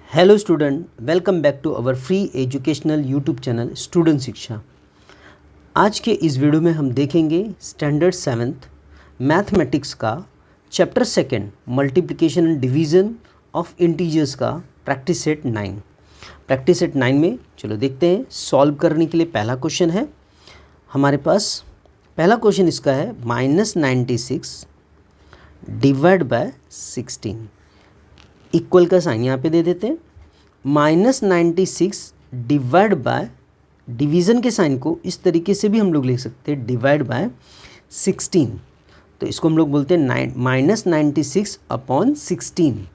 Hello student, welcome back to our free educational YouTube channel student Shiksha. आज के इस video में हम देखेंगे स्टैंडर्ड 7th मैथमेटिक्स का chapter 2 multiplication and division of integers का प्रैक्टिस सेट 9। प्रैक्टिस सेट 9 में चलो देखते हैं। सॉल्व करने के लिए पहला क्वेश्चन है हमारे पास। पहला क्वेश्चन इसका है -96 डिवाइड बाय 16। इक्वल का साइन यहाँ पे दे देते हैं। -96 डिवाइड बाय, डिवीज़न के साइन को इस तरीके से भी हम लोग लिख सकते हैं, डिवाइड बाय 16। तो इसको हम लोग बोलते हैं -96 अपॉन 16,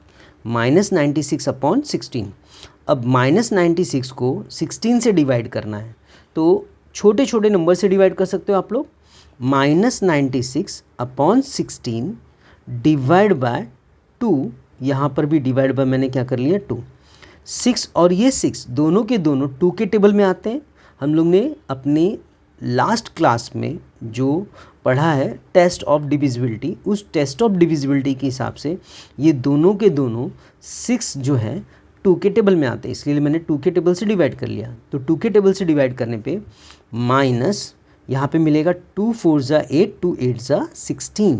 -96 अपॉन 16। अब -96 को 16 से डिवाइड करना है तो छोटे छोटे नंबर से डिवाइड कर सकते हो आप लोग। -96 अपॉन 16 डिवाइड बाय 2, यहाँ पर भी डिवाइड बाय मैंने क्या कर लिया 2। 6 और ये 6 दोनों के दोनों 2 के टेबल में आते हैं। हम लोग ने अपने लास्ट क्लास में जो पढ़ा है टेस्ट ऑफ डिविजिबिलिटी, उस टेस्ट ऑफ डिविजिबिलिटी के हिसाब से ये दोनों के दोनों 6 जो है 2 के टेबल में आते हैं, इसलिए मैंने 2 के टेबल से डिवाइड कर लिया। तो 2 के टेबल से डिवाइड करने पे माइनस यहाँ पे मिलेगा 2 4 ज़ा 8, 2 8 ज़ा 16,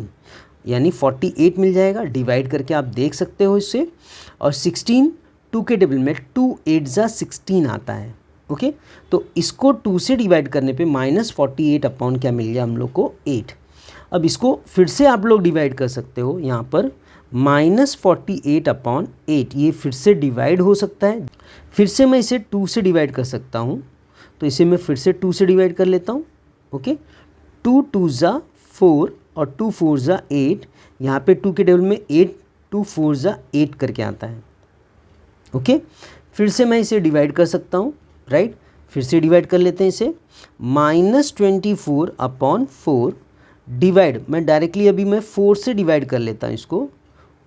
यानी 48 मिल जाएगा। डिवाइड करके आप देख सकते हो इससे। और 16 2 के टेबल में 2 8 ज़ा 16 आता है। ओके, तो इसको 2 से डिवाइड करने पे -48 अपॉन क्या मिल गया हम लोग को 8। अब इसको फिर से आप लोग डिवाइड कर सकते हो, यहाँ पर -48 अपॉन 8 ये फिर से डिवाइड हो सकता है। फिर से मैं इसे 2 से डिवाइड कर सकता हूँ, तो इसे मैं फिर से 2 से डिवाइड कर लेता हूँ। ओके, 2 2 ज़ा 4 और 2 4 ज़ा 8, यहाँ पे 2 के टेबल में 8 2 4 ज़ा 8 करके आता है। ओके, फिर से मैं इसे डिवाइड कर सकता हूँ, राइट। फिर से डिवाइड कर लेते हैं इसे। -24 अपॉन 4 डिवाइड, मैं डायरेक्टली अभी मैं 4 से डिवाइड कर लेता हूँ इसको।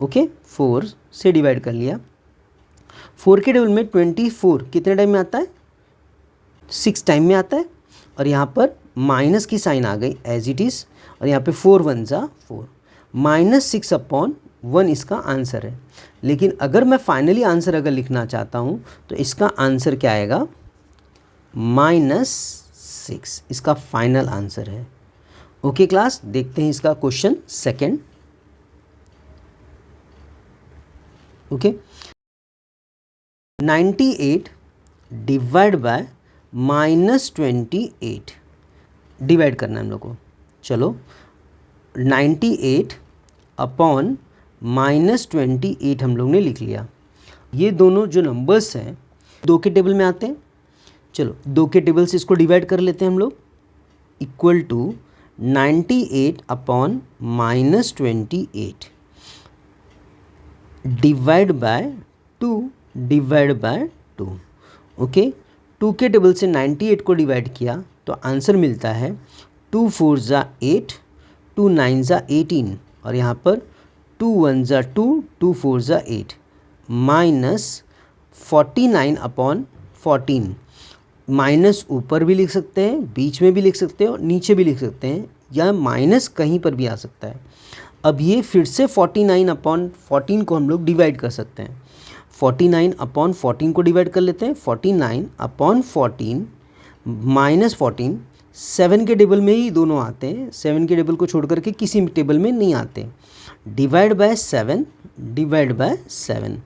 ओके, 4 से डिवाइड कर लिया। 4 के टेबल में 24 कितने टाइम में आता है, 6 टाइम में आता है। और यहाँ पर माइनस की साइन आ गई एज इट इज़, और यहाँ पे 4 1 ज़ा 4, -6 अपॉन 1 इसका आंसर है। लेकिन अगर मैं फाइनली आंसर अगर लिखना चाहता हूँ तो इसका आंसर क्या आएगा, -6 इसका फाइनल आंसर है। ओके क्लास, देखते हैं इसका question second. Okay, 98 divide by -28 divide करना है हम लोग को। चलो, 98 अपॉन -28 हम लोग ने लिख लिया। ये दोनों जो नंबर्स हैं 2 के टेबल में आते हैं। चलो 2 के टेबल से इसको डिवाइड कर लेते हैं हम लोग। Equal to 98 upon -28 divide by 2 divide by 2। Okay, 2 के टेबल से 98 को डिवाइड किया तो आंसर मिलता है 2 4 ज़ा 8, 2 9 ज़ा 18, और यहाँ पर 2 1 ज़ा 2, 2 4 ज़ा 8, -49 अपॉन 14। माइनस ऊपर भी लिख सकते हैं, बीच में भी लिख सकते हैं और नीचे भी लिख सकते हैं, या माइनस कहीं पर भी आ सकता है। अब ये फिर से 49 अपॉन 14 को हम लोग डिवाइड कर सकते हैं। 49 अपॉन 14 को डिवाइड कर लेते हैं। 49 अपॉन 14 -14, 7 के टेबल में ही दोनों आते हैं, 7 के टेबल को छोड़ करके किसी भी टेबल में नहीं आते। डिवाइड बाय 7 डिवाइड बाय 7,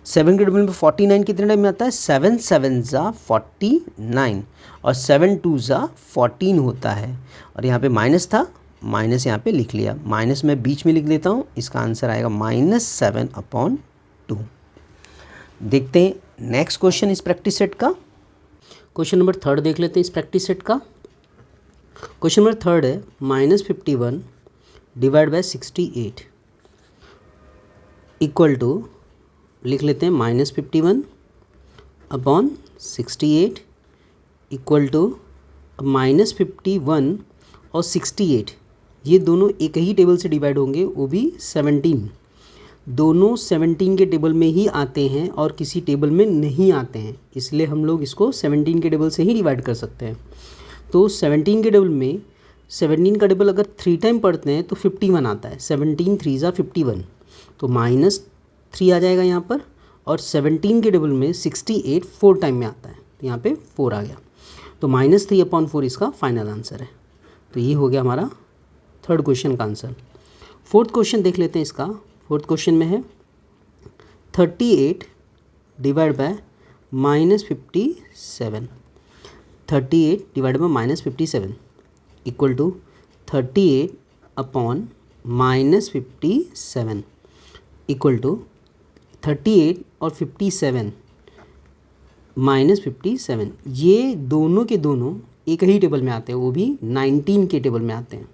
7 के टेबल में 49 कितने टाइम में आता है, 7 7 ज़ा 49, और 7 2 ज़ा 14 होता है। और यहाँ पे माइनस था, माइनस यहाँ पे लिख लिया, माइनस मैं बीच में लिख देता हूँ। इसका आंसर आएगा -7 अपॉन 2। देखते हैं नेक्स्ट क्वेश्चन इस प्रैक्टिस सेट का। क्वेश्चन नंबर 3 देख लेते हैं इस प्रैक्टिस सेट का। क्वेश्चन नंबर 3 है -51 डिवाइड बाय 68 इक्वल टू, लिख लेते हैं -51 अपॉन 68 इक्वल टू -51 और 68, ये दोनों एक ही टेबल से डिवाइड होंगे, वो भी 17। दोनों 17 के टेबल में ही आते हैं और किसी टेबल में नहीं आते हैं, इसलिए हम लोग इसको 17 के टेबल से ही डिवाइड कर सकते हैं। तो 17 के टेबल में 17 का टेबल अगर 3 टाइम पढ़ते हैं तो 51 आता है। 17 3 ज़ा 51, तो -3 आ जाएगा यहाँ पर, और 17 के टेबल में 68 4 टाइम में आता है, तो यहाँ पे 4 आ गया, तो -3/4 इसका फाइनल आंसर है। तो ये हो गया हमारा थर्ड क्वेश्चन का आंसर। फोर्थ क्वेश्चन देख लेते हैं इसका। फोर्थ क्वेश्चन में है 38 divide by -57, 38 divide by -57 equal to 38 upon -57 equal to 38 और 57 -57, ये दोनों के दोनों एक ही टेबल में आते हैं, वो भी 19 के टेबल में आते हैं।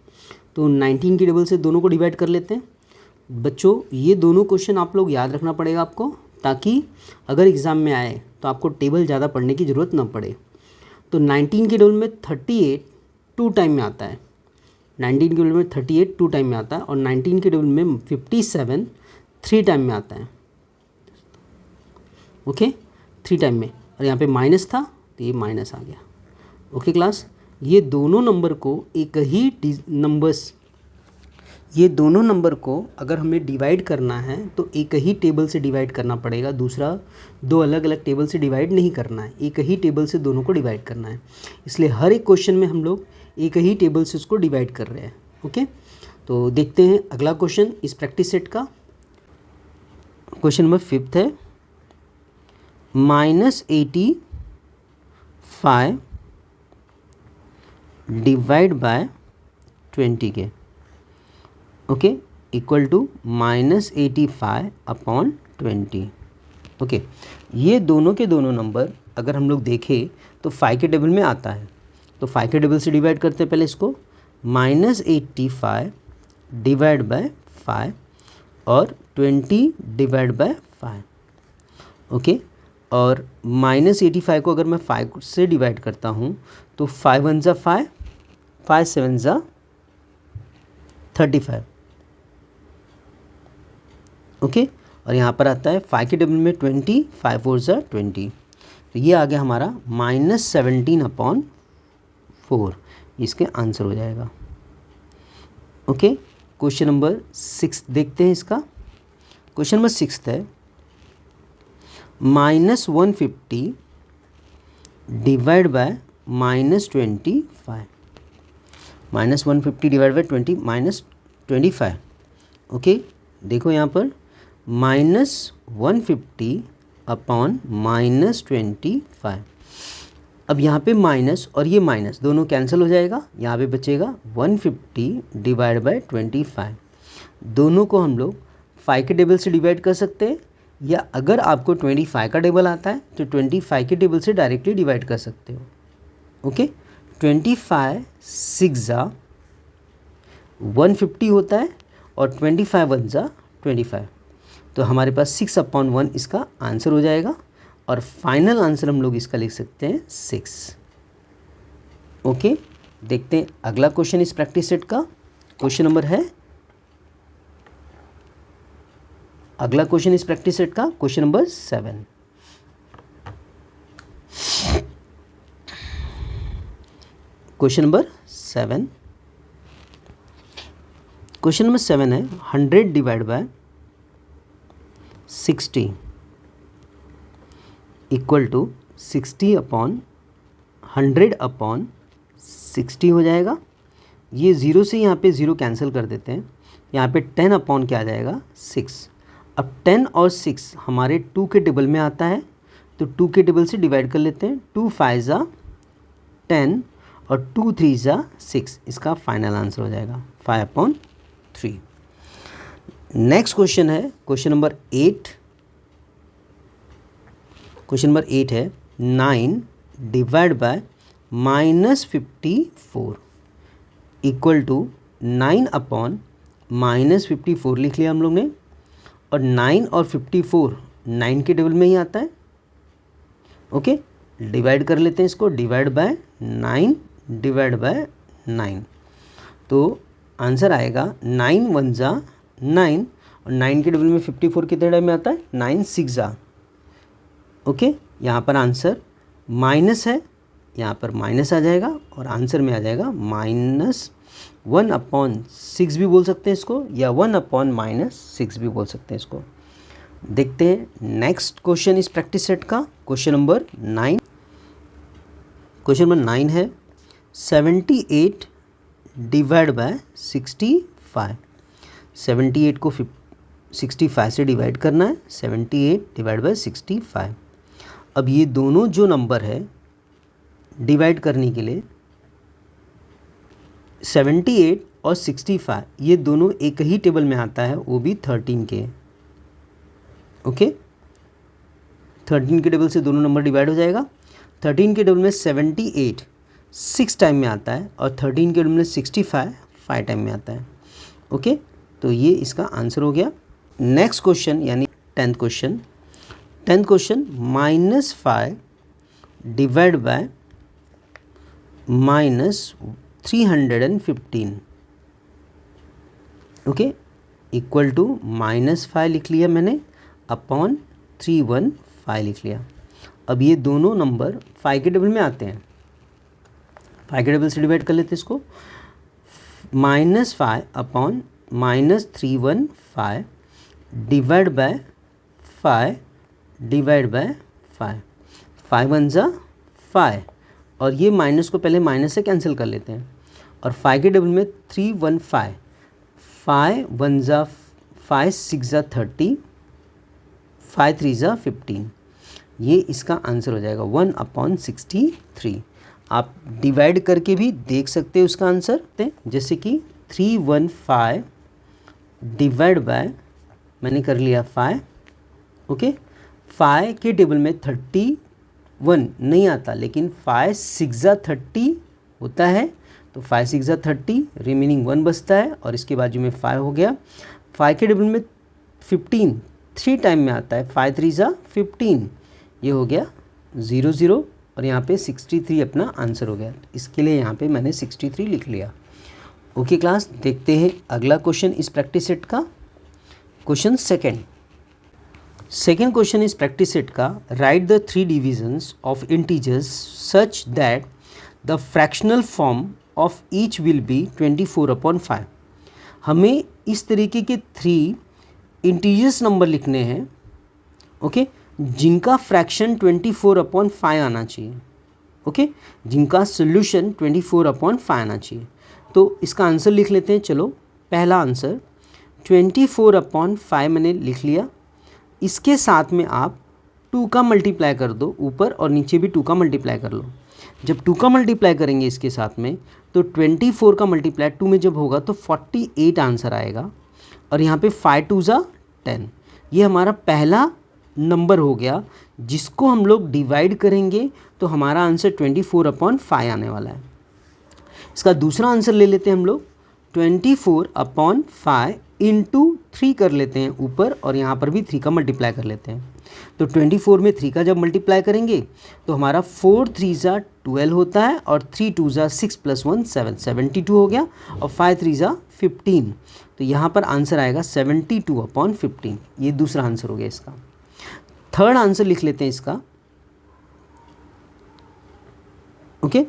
तो 19 के टेबल से दोनों को डिवाइड कर लेते हैं। बच्चों ये दोनों क्वेश्चन आप लोग याद रखना पड़ेगा आपको, ताकि अगर एग्ज़ाम में आए तो आपको टेबल ज़्यादा पढ़ने की ज़रूरत ना पड़े। तो 19 के टेबल में 38 2 टाइम में आता है, 19 के टेबल में 38 2 टाइम में आता है, और 19 के टेबल में 57 3 टाइम में आता है। ओके, 3 टाइम में, और यहाँ पे माइनस था तो ये माइनस आ गया। ओके क्लास, ये दोनों नंबर को अगर हमें डिवाइड करना है तो एक ही टेबल से डिवाइड करना पड़ेगा, दूसरा दो अलग अलग टेबल से डिवाइड नहीं करना है, एक ही टेबल से दोनों को डिवाइड करना है। इसलिए हर एक क्वेश्चन में हम लोग एक ही टेबल से उसको डिवाइड कर रहे हैं। ओके, तो देखते हैं अगला क्वेश्चन इस प्रैक्टिस सेट का। क्वेश्चन नंबर 5 है -85 डिवाइड बाय 20 के, okay, equal to -85 upon 20। Okay, ये दोनों के दोनों नंबर अगर हम लोग देखें तो 5 के टेबल में आता है, तो 5 के टेबल से डिवाइड करते हैं पहले इसको। -85 डिवाइड बाय 5 और 20 डिवाइड बाय 5। ओके, और -85 को अगर मैं 5 से डिवाइड करता हूँ तो 5 1 ज़ा 5, 5 7 ज़ा 35। ओके, और यहाँ पर आता है 5 के टेबल में 20, 5 4 ज़ा 20, तो ये आ गया हमारा -17/4, इसके आंसर हो जाएगा। ओके, क्वेश्चन नंबर 6 देखते हैं इसका। क्वेश्चन नंबर 6 है -150 divide by -25, -150 divide by 25। Okay, देखो यहाँ पर -150 अपॉन -25। अब यहाँ पे माइनस और ये माइनस दोनों कैंसिल हो जाएगा, यहाँ पे बचेगा 150 डिवाइड बाय 25। दोनों को हम लोग 5 के टेबल से डिवाइड कर सकते हैं, या अगर आपको 25 का टेबल आता है तो 25 के टेबल से डायरेक्टली डिवाइड कर सकते हो। ओके, 25 6 ज़ा 150 होता है, और 25 1 ज़ा 25, तो हमारे पास 6/1 इसका आंसर हो जाएगा, और फाइनल आंसर हम लोग इसका लिख सकते हैं 6। ओके, देखते हैं अगला क्वेश्चन इस प्रैक्टिस सेट का। क्वेश्चन नंबर है अगला क्वेश्चन इस प्रैक्टिस सेट का question number 7। Question number 7, question number 7 है 100 डिवाइड बाय 60 इक्वल टू 60/100/60 हो जाएगा। ये 0 से यहाँ पे 0 कैंसिल कर देते हैं, यहाँ पे 10 क्या आ जाएगा 6। अब 10 और 6 हमारे 2 के टेबल में आता है, तो 2 के टेबल से डिवाइड कर लेते हैं। 2 5 ज़ा 10 और 2 3 ज़ा 6, इसका फाइनल आंसर हो जाएगा 5/3। नेक्स्ट क्वेश्चन है क्वेश्चन नंबर 8। क्वेश्चन नंबर 8 है 9 डिवाइड बाय -54 इक्वल टू 9/-54 लिख लिया हम लोग ने, और 9 और 54 9 के टेबल में ही आता है। ओके, डिवाइड कर लेते हैं इसको, डिवाइड बाय 9 डिवाइड बाय 9, तो आंसर आएगा 9 1 ज़ा 9, और 9 के टेबल में 54 कितने टाइम में आता है 9 6 ज़ा। ओके, यहाँ पर आंसर माइनस है, यहाँ पर माइनस आ जाएगा, और आंसर में आ जाएगा -1/6 भी बोल सकते हैं इसको, या 1/-6 भी बोल सकते हैं इसको। देखते हैं नेक्स्ट क्वेश्चन इस प्रैक्टिस सेट का। Question number 9। क्वेश्चन नंबर 9 है 78 डिवाइड बाय 65। 78 को 65 से डिवाइड करना है। 78 डिवाइड बाय 65। अब ये दोनों जो नंबर है डिवाइड करने के लिए 78 और 65 ये दोनों एक ही टेबल में आता है, वो भी 13 के। ओके, 13 के टेबल से दोनों नंबर डिवाइड हो जाएगा। 13 के टेबल में 78 6 टाइम में आता है और 13 के टेबल में 65 5 टाइम में आता है। ओके, तो ये इसका आंसर हो गया। नेक्स्ट क्वेश्चन यानी 10th question. 10th question -5 divide by -315। Okay, equal to -5 लिख लिया मैंने अपॉन 315 लिख लिया। अब ये दोनों नंबर 5 के टेबल में आते हैं, 5 के टेबल से डिवाइड कर लेते हैं इसको। -5 upon -315 divide by 5 divide bye 5। 5 1 जा 5 और ये माइनस को पहले माइनस से कैंसिल कर लेते हैं। और 5 के टेबल में 315, 5 1 जा 5 6 जा 30, 5 3 जा 15। ये इसका आंसर हो जाएगा 1/63। आप डिवाइड करके भी देख सकते हो उसका आंसर, जैसे कि 315 डिवाइड बाय मैंने कर लिया 5। ओके, 5 के टेबल में 31 नहीं आता, लेकिन 5 6 जा 30 होता है, तो 5 6 जा 30, रिमेनिंग 1 बचता है और इसके बाजू में 5 हो गया। 5 के टेबल में 15 3 टाइम में आता है, 5 3 जा 15, ये हो गया 0 0 और यहाँ पे 63 अपना आंसर हो गया। इसके लिए यहाँ पे मैंने 63 लिख लिया। ओके क्लास, देखते हैं अगला क्वेश्चन इस प्रैक्टिस सेट का। क्वेश्चन सेकेंड क्वेश्चन इस प्रैक्टिस सेट का। Right the 3 divisions of integers such that the fractional form of each will be 24/5। हमें इस तरीके के 3 इंटीजर्स नंबर लिखने हैं, ओके, जिनका फ्रैक्शन 24/5 आना चाहिए। ओके, जिनका सोल्यूशन 24/5 आना चाहिए। तो इसका आंसर लिख लेते हैं। चलो, पहला आंसर 24/5 मैंने लिख लिया। इसके साथ में आप 2 का मल्टीप्लाई कर दो, ऊपर और नीचे भी 2 का मल्टीप्लाई कर लो। जब 2 का मल्टीप्लाई करेंगे इसके साथ में, तो 24 का मल्टीप्लाई 2 में जब होगा तो 48 आंसर आएगा। और यहाँ पे 5 2 जा 10। ये हमारा पहला नंबर हो गया जिसको हम लोग डिवाइड करेंगे तो हमारा आंसर 24/5 आने वाला है। इसका दूसरा आंसर ले लेते हैं हम लोग, 24/5 इंटू 3 कर लेते हैं ऊपर, और यहाँ पर भी 3 का मल्टीप्लाई कर लेते हैं। तो 24 में 3 का जब मल्टीप्लाई करेंगे तो हमारा 4 3 जा 12 होता है, और 3 2 जा 6 + 1 7, 72 हो गया, और 5 3 जा 15। तो यहाँ पर आंसर आएगा 72/15। ये दूसरा आंसर हो गया इसका। थर्ड आंसर लिख लेते हैं इसका। ओके,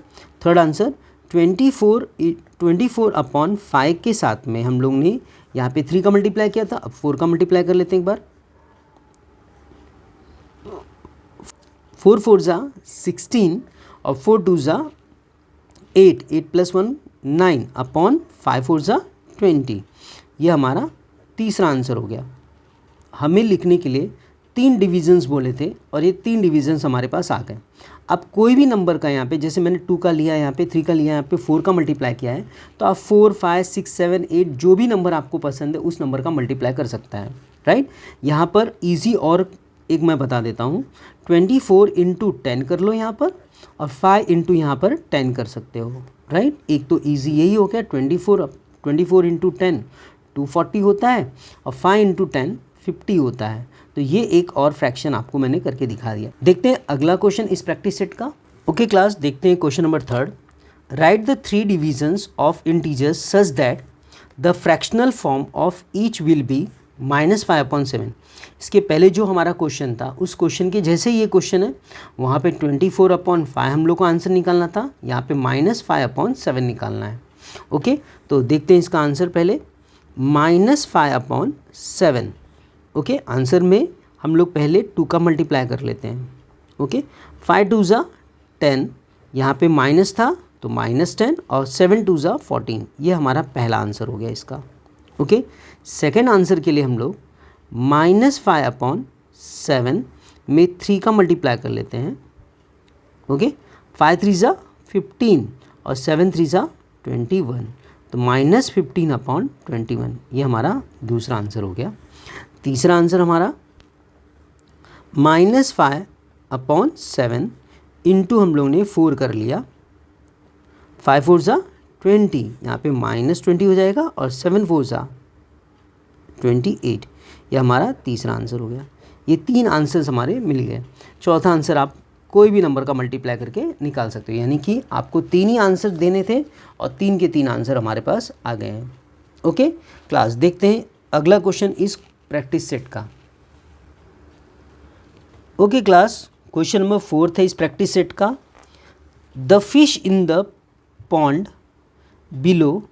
थर्ड आंसर 24/5 के साथ में हम लोग ने यहाँ पे 3 का मल्टीप्लाई किया था, अब 4 का मल्टीप्लाई कर लेते हैं एक बार। 4 4 जा 16 और 4 2 जा 8, 8 + 1 9 अपॉन 5 4 जा 20। ये हमारा तीसरा आंसर हो गया। हमें लिखने के लिए 3 डिविजन्स बोले थे और ये 3 डिविजन्स हमारे पास आ गए। अब कोई भी नंबर का यहाँ पे, जैसे मैंने 2 का लिया, यहाँ पे 3 का लिया, यहाँ पे 4 का मल्टीप्लाई किया है, तो आप 4 5 6 7 8 जो भी नंबर आपको पसंद है उस नंबर का मल्टीप्लाई कर सकता है, राइट। यहाँ पर ईजी और एक मैं बता देता हूँ, 24 × 10 कर लो यहाँ पर, और 5 × यहाँ पर 10 कर सकते हो, राइट। एक तो ईजी यही हो गया। 24 × 10 240 होता है, और 5 × 10 50 होता है। तो ये एक और फ्रैक्शन आपको मैंने करके दिखा दिया। देखते हैं अगला क्वेश्चन इस प्रैक्टिस सेट का। ओके क्लास, देखते हैं question number 3। Right the 3 divisions of integers such that the fractional form of each will be -5/7। इसके पहले जो हमारा क्वेश्चन था, उस क्वेश्चन के जैसे ये क्वेश्चन है, वहाँ पे 24/5 हम लोग को आंसर निकालना था, यहाँ पे -5/7 निकालना है। ओके, तो देखते हैं इसका आंसर। पहले -5/7। ओके, आंसर में हम लोग पहले 2 का मल्टीप्लाई कर लेते हैं। ओके, 5 2 ज़ा 10, यहाँ पे माइनस था तो -10 और 7 2 ज़ा 14, ये हमारा पहला आंसर हो गया इसका। ओके, सेकेंड आंसर के लिए हम लोग -5/7 में 3 का मल्टीप्लाई कर लेते हैं। ओके, 5 3 ज़ा 15 और 7 3 ज़ा 21, तो -15/21, ये हमारा दूसरा आंसर हो गया। तीसरा आंसर हमारा -5/7 इंटू हम लोग ने 4 कर लिया, 5 4 ज़ा 20, यहाँ पे -20 हो जाएगा और 7 4 ज़ा 28, ये हमारा तीसरा आंसर हो गया। ये 3 आंसर्स हमारे मिल गए। चौथा आंसर आप कोई भी नंबर का मल्टीप्लाई करके निकाल सकते हो, यानी कि आपको 3 ही आंसर देने थे और 3 के 3 आंसर हमारे पास आ गए हैं। ओके क्लास, देखते हैं अगला क्वेश्चन इस प्रैक्टिस सेट का। ओके क्लास, क्वेश्चन नंबर 4 है इस प्रैक्टिस सेट का। The fish in the pond below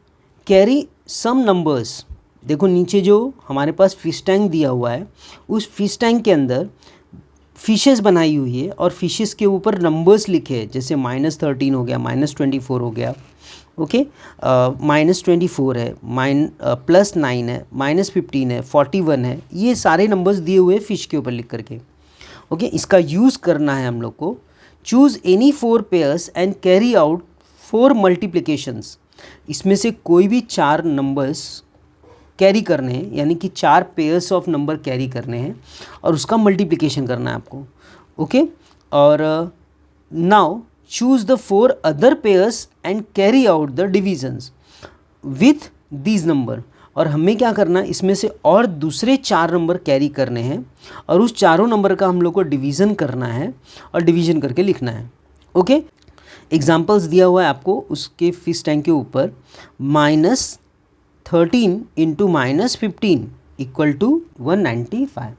carry some numbers. देखो नीचे जो हमारे पास फिश टैंक दिया हुआ है, उस फिश टैंक के अंदर फिशेस बनाई हुई है और फिशेस के ऊपर नंबर्स लिखे हैं, जैसे -13 हो गया, -24 हो गया। ओके, -24 है, +9 है, -15 है, 41 है, ये सारे नंबर्स दिए हुए हैं फिश के ऊपर लिख करके। ओके, इसका यूज़ करना है हम लोग को। Choose any 4 pairs and carry out 4 multiplications. इसमें से कोई भी 4 नंबर्स कैरी करने हैं, यानी कि 4 पेयर्स ऑफ नंबर कैरी करने हैं और उसका मल्टीप्लिकेशन करना है आपको। ओके, और now choose the 4 other pairs and carry out the divisions with these number. और हमें क्या करना है, इसमें से और दूसरे 4 नंबर कैरी करने हैं और उस चारों नंबर का हम लोग को डिवीज़न करना है और डिवीज़न करके लिखना है। ओके, एग्जाम्पल्स दिया हुआ है आपको उसके फिश टैंक के ऊपर। -13 इंटू -15 इक्वल टू 195।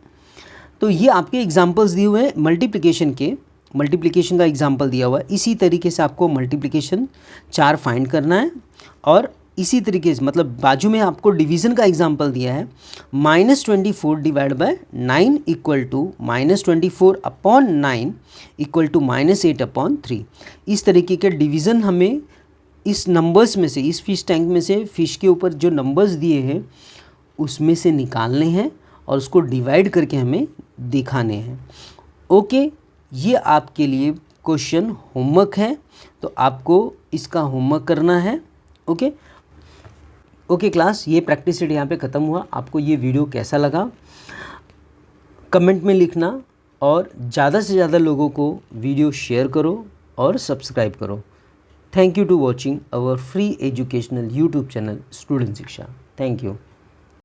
तो ये आपके एग्जाम्पल्स दिए हुए हैं मल्टीप्लिकेशन के, मल्टीप्लिकेशन का एग्जाम्पल दिया हुआ है। इसी तरीके से आपको मल्टीप्लिकेशन 4 फाइंड करना है और इसी तरीके से मतलब बाजू में आपको डिवीज़न का एग्जाम्पल दिया है। -24 divide by 9 equal to -24/9 equal to -8/3। इस तरीके के डिवीज़न हमें इस नंबर्स में से, इस फिश टैंक में से फिश के ऊपर जो नंबर्स दिए हैं उसमें से निकालने हैं और उसको डिवाइड करके हमें दिखाने हैं। ओके, ये आपके लिए क्वेश्चन होमवर्क है, तो आपको इसका होमवर्क करना है। ओके ओके क्लास, ये प्रैक्टिस सेट यहाँ पे ख़त्म हुआ। आपको ये वीडियो कैसा लगा कमेंट में लिखना और ज़्यादा से ज़्यादा लोगों को वीडियो शेयर करो और सब्सक्राइब करो। Thank you to watching our free educational YouTube channel Student Shiksha. Thank you.